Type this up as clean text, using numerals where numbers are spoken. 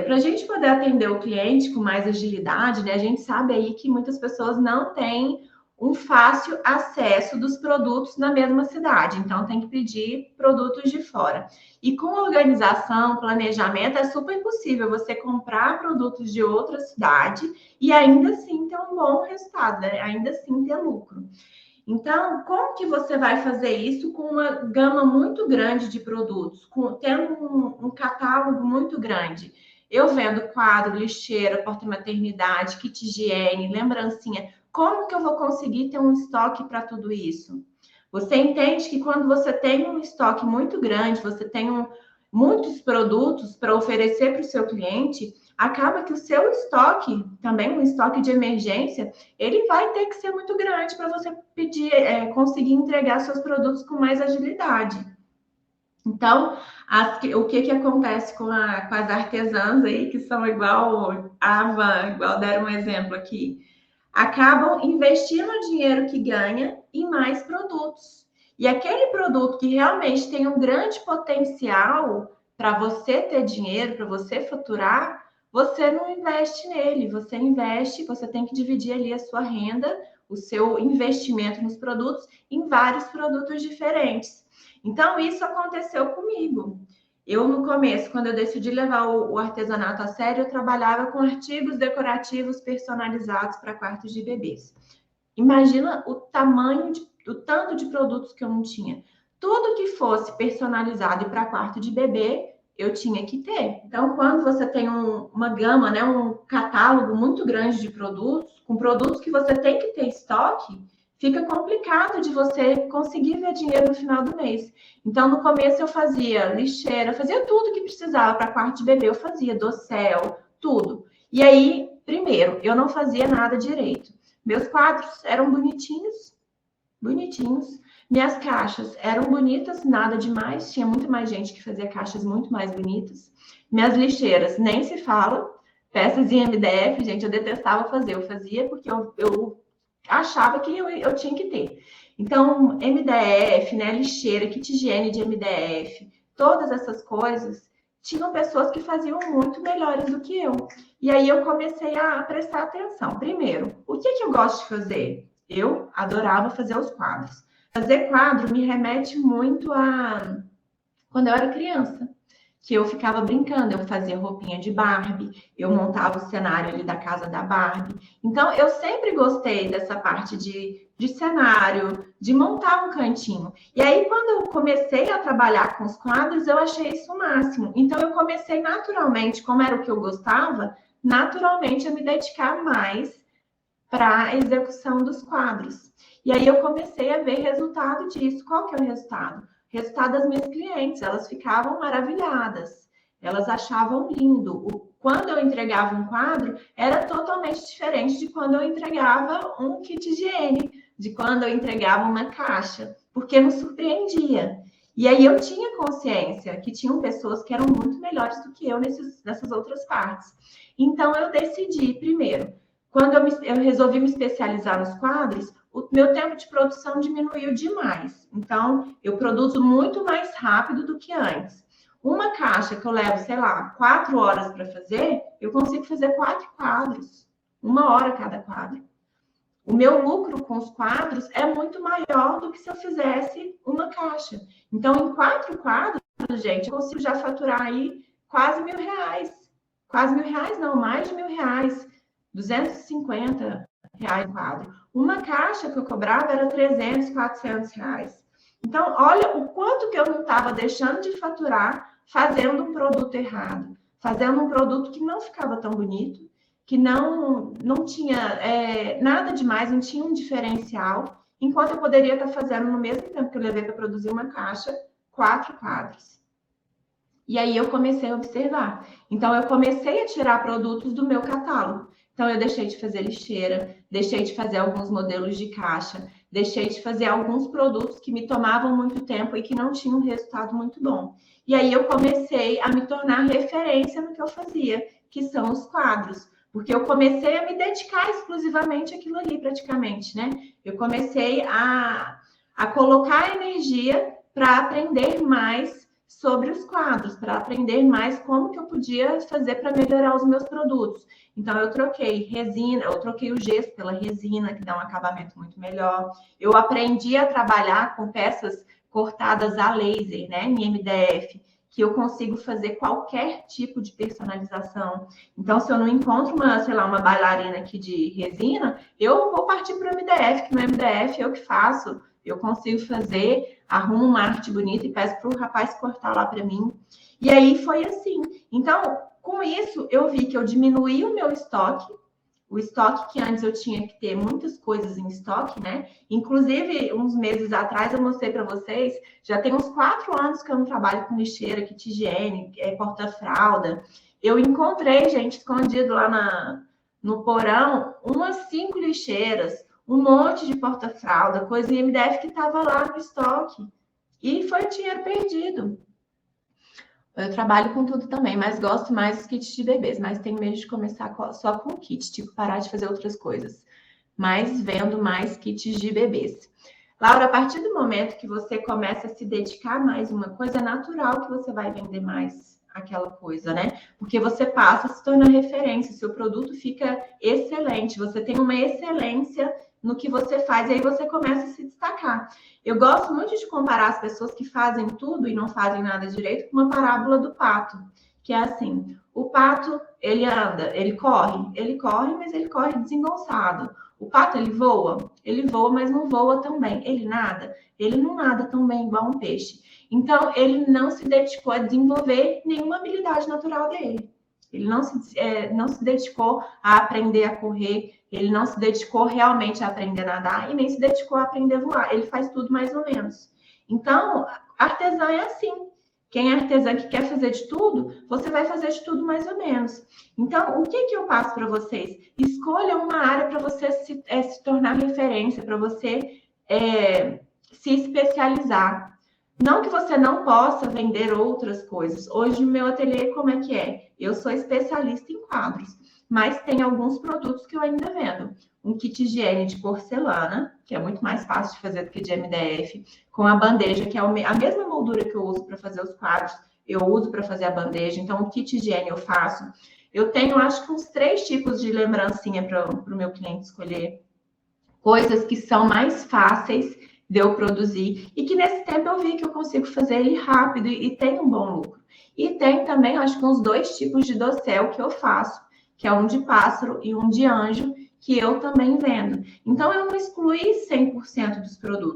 para a gente poder atender o cliente com mais agilidade, né? A gente sabe aí que muitas pessoas não têm um fácil acesso dos produtos na mesma cidade, então tem que pedir produtos de fora. E com organização, planejamento, é super possível você comprar produtos de outra cidade e ainda assim ter um bom resultado, né? Ainda assim ter lucro. Então, como que você vai fazer isso com uma gama muito grande de produtos, tendo um catálogo muito grande? Eu vendo quadro, lixeira, porta-maternidade, kit higiene, lembrancinha. Como que eu vou conseguir ter um estoque para tudo isso? Você entende que quando você tem um estoque muito grande, você tem muitos produtos para oferecer para o seu cliente, acaba que o seu estoque, também um estoque de emergência, ele vai ter que ser muito grande para você conseguir entregar seus produtos com mais agilidade. Então, o que acontece com as artesãs aí, que são igual a Van, igual deram um exemplo aqui, acabam investindo o dinheiro que ganha em mais produtos. E aquele produto que realmente tem um grande potencial para você ter dinheiro, para você faturar, você não investe nele, você tem que dividir ali a sua renda, o seu investimento nos produtos, em vários produtos diferentes. Então, isso aconteceu comigo. Eu, no começo, quando eu decidi levar o artesanato a sério, eu trabalhava com artigos decorativos personalizados para quartos de bebês. Imagina o tanto de produtos que eu não tinha. Tudo que fosse personalizado e para quarto de bebê, eu tinha que ter. Então, quando você tem uma gama, né, um catálogo muito grande de produtos, com produtos que você tem que ter estoque, fica complicado de você conseguir ver dinheiro no final do mês. Então, no começo eu fazia lixeira, fazia tudo que precisava para quarto de bebê, eu fazia dossel, tudo. E aí, primeiro, eu não fazia nada direito. Meus quadros eram bonitinhos. Minhas caixas eram bonitas, nada demais. Tinha muito mais gente que fazia caixas muito mais bonitas. Minhas lixeiras, nem se fala. Peças em MDF, gente, eu detestava fazer. Eu fazia porque eu achava que eu tinha que ter. Então, MDF, né, lixeira, kit higiene de MDF, todas essas coisas, tinham pessoas que faziam muito melhores do que eu. E aí eu comecei a prestar atenção. Primeiro, o que eu gosto de fazer? Eu adorava fazer os quadros. Fazer quadro me remete muito a quando eu era criança, que eu ficava brincando, eu fazia roupinha de Barbie, eu montava o cenário ali da casa da Barbie. Então, eu sempre gostei dessa parte de cenário, de montar um cantinho. E aí, quando eu comecei a trabalhar com os quadros, eu achei isso o máximo. Então, eu comecei naturalmente, como era o que eu gostava, naturalmente a me dedicar mais para a execução dos quadros. E aí eu comecei a ver resultado disso. Qual que é o resultado? Resultado das minhas clientes, elas ficavam maravilhadas, elas achavam lindo. Quando eu entregava um quadro, era totalmente diferente de quando eu entregava um kit de higiene, de quando eu entregava uma caixa, porque me surpreendia. E aí eu tinha consciência que tinham pessoas que eram muito melhores do que eu nessas outras partes. Então eu decidi, primeiro, quando eu resolvi me especializar nos quadros, o meu tempo de produção diminuiu demais. Então, eu produzo muito mais rápido do que antes. Uma caixa que eu levo, sei lá, 4 horas para fazer, eu consigo fazer 4 quadros. 1 hora cada quadro. O meu lucro com os quadros é muito maior do que se eu fizesse uma caixa. Então, em 4 quadros, gente, eu consigo já faturar aí quase R$ 1.000. Quase R$ 1.000 não, mais de R$ 1.000. R$ 250 o quadro. Uma caixa que eu cobrava era R$ 300, R$ 400. Então, olha o quanto que eu não estava deixando de faturar fazendo um produto errado, fazendo um produto que não ficava tão bonito, que não tinha nada demais, não tinha um diferencial, enquanto eu poderia estar fazendo, no mesmo tempo que eu levei para produzir uma caixa, 4 quadros. E aí eu comecei a observar. Então, eu comecei a tirar produtos do meu catálogo. Então, eu deixei de fazer lixeira, deixei de fazer alguns modelos de caixa, deixei de fazer alguns produtos que me tomavam muito tempo e que não tinham um resultado muito bom. E aí eu comecei a me tornar referência no que eu fazia, que são os quadros. Porque eu comecei a me dedicar exclusivamente àquilo ali, praticamente, né? Eu comecei a colocar energia para aprender mais sobre os quadros, para aprender mais como que eu podia fazer para melhorar os meus produtos. Então, eu troquei resina, eu troquei o gesso pela resina, que dá um acabamento muito melhor. Eu aprendi a trabalhar com peças cortadas a laser, né, em MDF, que eu consigo fazer qualquer tipo de personalização. Então, se eu não encontro uma, sei lá, uma bailarina aqui de resina, eu vou partir para o MDF, que no MDF eu que faço, eu consigo fazer, arrumo uma arte bonita e peço para o rapaz cortar lá para mim. E aí foi assim. Então, com isso, eu vi que eu diminuí o meu estoque, o estoque que antes eu tinha que ter muitas coisas em estoque, né? Inclusive, uns meses atrás eu mostrei para vocês, já tem uns 4 anos que eu não trabalho com lixeira, kit higiene, porta-fralda. Eu encontrei, gente, escondido lá no porão, umas 5 lixeiras, um monte de porta-fralda, coisa em MDF que estava lá no estoque. E foi dinheiro perdido. Eu trabalho com tudo também, mas gosto mais dos kits de bebês, mas tenho medo de começar só com kit, tipo, parar de fazer outras coisas. Mas vendo mais kits de bebês. Laura, a partir do momento que você começa a se dedicar mais a uma coisa, é natural que você vai vender mais aquela coisa, né? Porque você passa a se tornar referência, seu produto fica excelente, você tem uma excelência no que você faz, e aí você começa a se destacar. Eu gosto muito de comparar as pessoas que fazem tudo e não fazem nada direito com uma parábola do pato, que é assim, o pato, ele anda, ele corre, mas ele corre desengonçado. O pato, ele voa, mas não voa tão bem. Ele não nada tão bem igual um peixe. Então, ele não se dedicou a desenvolver nenhuma habilidade natural dele. Ele não se dedicou a aprender a correr, ele não se dedicou realmente a aprender a nadar e nem se dedicou a aprender a voar. Ele faz tudo mais ou menos. Então, artesã é assim. Quem é artesã que quer fazer de tudo, você vai fazer de tudo mais ou menos. Então, o que eu passo para vocês? Escolha uma área para você se tornar referência, para você se especializar. Não que você não possa vender outras coisas. Hoje, no meu ateliê, como é que é? Eu sou especialista em quadros, mas tem alguns produtos que eu ainda vendo. Um kit higiene de porcelana, que é muito mais fácil de fazer do que de MDF, com a bandeja, que é a mesma moldura que eu uso para fazer os quadros, eu uso para fazer a bandeja. Então, o kit higiene eu faço. Eu tenho, acho que uns 3 tipos de lembrancinha para o meu cliente escolher. Coisas que são mais fáceis de eu produzir, e que nesse tempo eu vi que eu consigo fazer ele rápido e tem um bom lucro. E tem também, acho que uns 2 tipos de dossel que eu faço, que é um de pássaro e um de anjo, que eu também vendo. Então, eu não excluí 100% dos produtos.